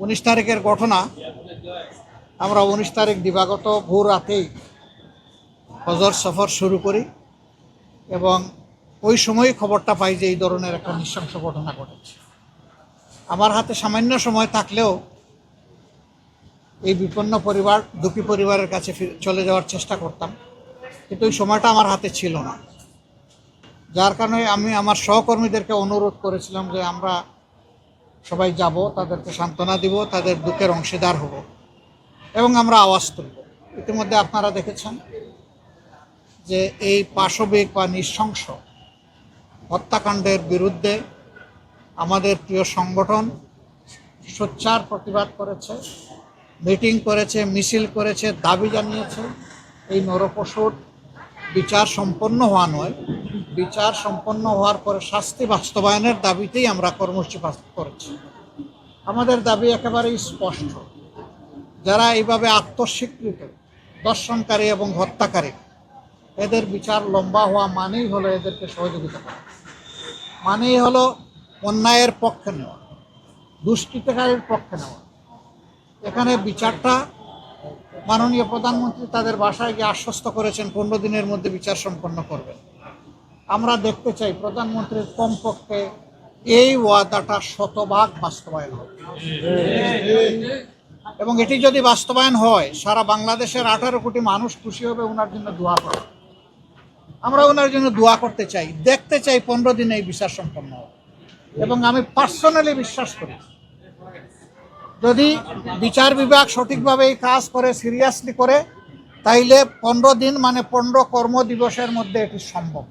19 তারিখের ঘটনা। আমরা 19 তারিখ দিবাগত ভোর রাতেই ফজর সফর শুরু করি এবং ওই সময়ই খবরটা পাই যে এই ধরনের একটা নৃশংস ঘটনা ঘটেছে। আমার হাতে সামান্য সময় থাকলেও এই বিপন্ন পরিবার, দুঃখী পরিবারের কাছে চলে যাওয়ার চেষ্টা করতাম, কিন্তু ওই সময়টা আমার হাতে ছিল না। যার কারণে আমি আমার সহকর্মীদেরকে অনুরোধ করেছিলাম যে আমরা সবাই যাব, তাদেরকে সান্ত্বনা দিব, তাদের দুঃখের অংশীদার হব এবং আমরা আওয়াজ তুলব। ইতিমধ্যে আপনারা দেখেছেন যে এই পাশবিক বা নৃশংস হত্যাকাণ্ডের বিরুদ্ধে আমাদের প্রিয় সংগঠন সোচ্চার প্রতিবাদ করেছে, মিটিং করেছে, মিছিল করেছে, দাবি জানিয়েছে এই নরপশুর বিচার সম্পন্ন হওয়া নয়, বিচার সম্পন্ন হওয়ার পরে শাস্তি বাস্তবায়নের দাবিতেই আমরা কর্মসূচি করেছি। আমাদের দাবি একেবারেই স্পষ্ট, যারা এইভাবে আত্মস্বীকৃত দর্শনকারী এবং হত্যাকারী, এদের বিচার লম্বা হওয়া মানেই হলো এদেরকে সহযোগিতা করা, মানেই হলো অন্যায়ের পক্ষে নেওয়া, দুষ্কৃতকারীর পক্ষে নেওয়া। এখানে বিচারটা মাননীয় প্রধানমন্ত্রী তাদের বাসায় গিয়ে আশ্বস্ত করেছেন 15 দিনের মধ্যে বিচার সম্পন্ন করবেন। আমরা দেখতে চাই প্রধানমন্ত্রীর কমপক্ষে এই ওয়াদাটা শতভাগ বাস্তবায়ন হবে এবং এটি যদি বাস্তবায়ন হয় সারা বাংলাদেশের 18 কোটি মানুষ খুশি হবে, ওনার জন্য দোয়া করবে। আমরা ওনার জন্য দোয়া করতে চাই, দেখতে চাই 15 দিনে এই বিচার সম্পন্ন হবে। এবং আমি পার্সোনালি বিশ্বাস করি যদি বিচার বিভাগ সঠিকভাবে এই কাজ করে, সিরিয়াসলি করে, তাইলে 15 দিন মানে 15 কর্মদিবসের মধ্যে এটি সম্ভব।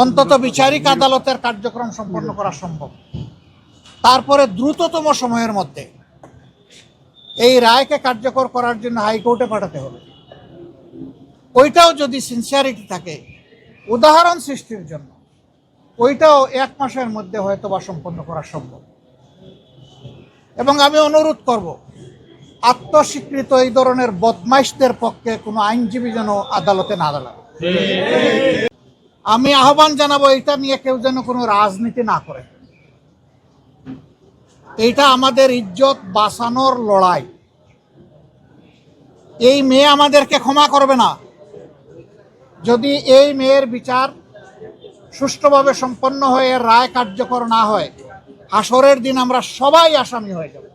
অন্তত বিচারিক আদালতের কার্যক্রম সম্পন্ন করা সম্ভব। তারপরে দ্রুততম সময়ের মধ্যে এই রায়কে কার্যকর করার জন্য হাইকোর্টে পাঠাতে হবে। ওইটাও যদি সিনসিয়ারিটি থাকে উদাহরণ সৃষ্টির জন্য, ওইটাও 1 মাসের মধ্যে হয়তো বা সম্পন্ন করা সম্ভব। এবং আমি অনুরোধ করব আত্মস্বীকৃত এই ধরনের বদমাইশদের পক্ষে কোনো আইনজীবী যেন আদালতে না দাঁড়ায়। আমি আহ্বান জানাবো এটা নিয়ে কেউ যেন কোনো রাজনীতি না করে। এইটা আমাদের ইজ্জত বাঁচানোর লড়াই। এই মেয়ে আমাদেরকে ক্ষমা করবে না যদি এই মেয়ের বিচার সুষ্ঠুভাবে সম্পন্ন হয়ে রায় কার্যকর না হয়। হাসরের দিন আমরা সবাই আসামি হয়ে যাব।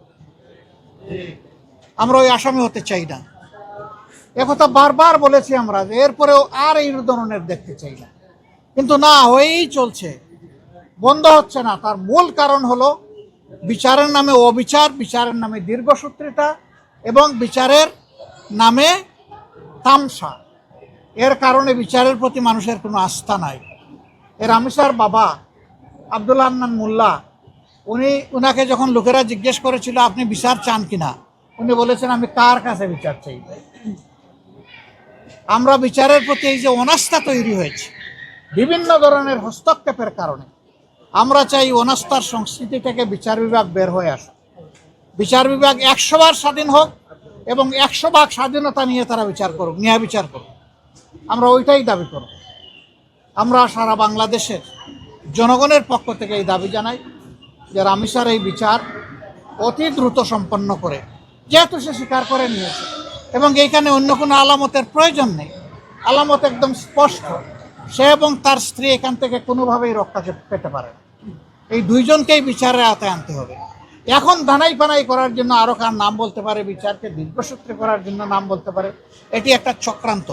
আমরা ওই আসামি হতে চাই না। একথা বারবার বলেছি আমরা যে এরপরেও আর এই ধরনের দেখতে চাই না, কিন্তু না, হয়েই চলছে, বন্ধ হচ্ছে না। তার মূল কারণ হলো বিচারের নামে অবিচার, বিচারের নামে দীর্ঘসূত্রিতা এবং বিচারের নামে তামসা। এর কারণে বিচারের প্রতি মানুষের কোনো আস্থা নাই। রামিসার বাবা আব্দুল হান্নান মোল্লা, উনাকে যখন লোকেরা জিজ্ঞেস করেছিল আপনি বিচার চান কিনা, উনি বলেছেন আমি কার কাছে বিচার চাই। আমরা বিচারের প্রতি এই যে অনাস্থা তৈরি হয়েছে বিভিন্ন ধরনের হস্তক্ষেপের কারণে, আমরা চাই অনাস্থার সংস্কৃতি থেকে বিচার বিভাগ বের হয়ে আসুক। বিচার বিভাগ 100 বার স্বাধীন হোক এবং 100 ভাগ স্বাধীনতা নিয়ে তারা বিচার করুক, ন্যায় বিচার করুক। আমরা ওইটাই দাবি করব। আমরা সারা বাংলাদেশের জনগণের পক্ষ থেকে এই দাবি জানাই যে রামিসার এই বিচার অতি দ্রুত সম্পন্ন করে, যেহেতু সে স্বীকার করে নিয়েছে এবং এইখানে অন্য কোনো আলামতের প্রয়োজন নেই, আলামত একদম স্পষ্ট, সে এবং তার স্ত্রী এখান থেকে কোনোভাবেই রক্ষা পেতে পারে না। এই দুইজনকেই বিচারের আওতায় আনতে হবে। এখন দানাই পানাই করার জন্য আরও কার নাম বলতে পারে, বিচারকে দীর্ঘসূত্রে করার জন্য নাম বলতে পারে, এটি একটা চক্রান্ত।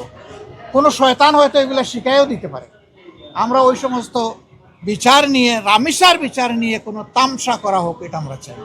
কোনো শয়তান হয়তো এগুলো শিখাইও দিতে পারে। আমরা ওই সমস্ত বিচার নিয়ে, রামিসার বিচার নিয়ে কোনো তামসা করা হোক, এটা আমরা চাই।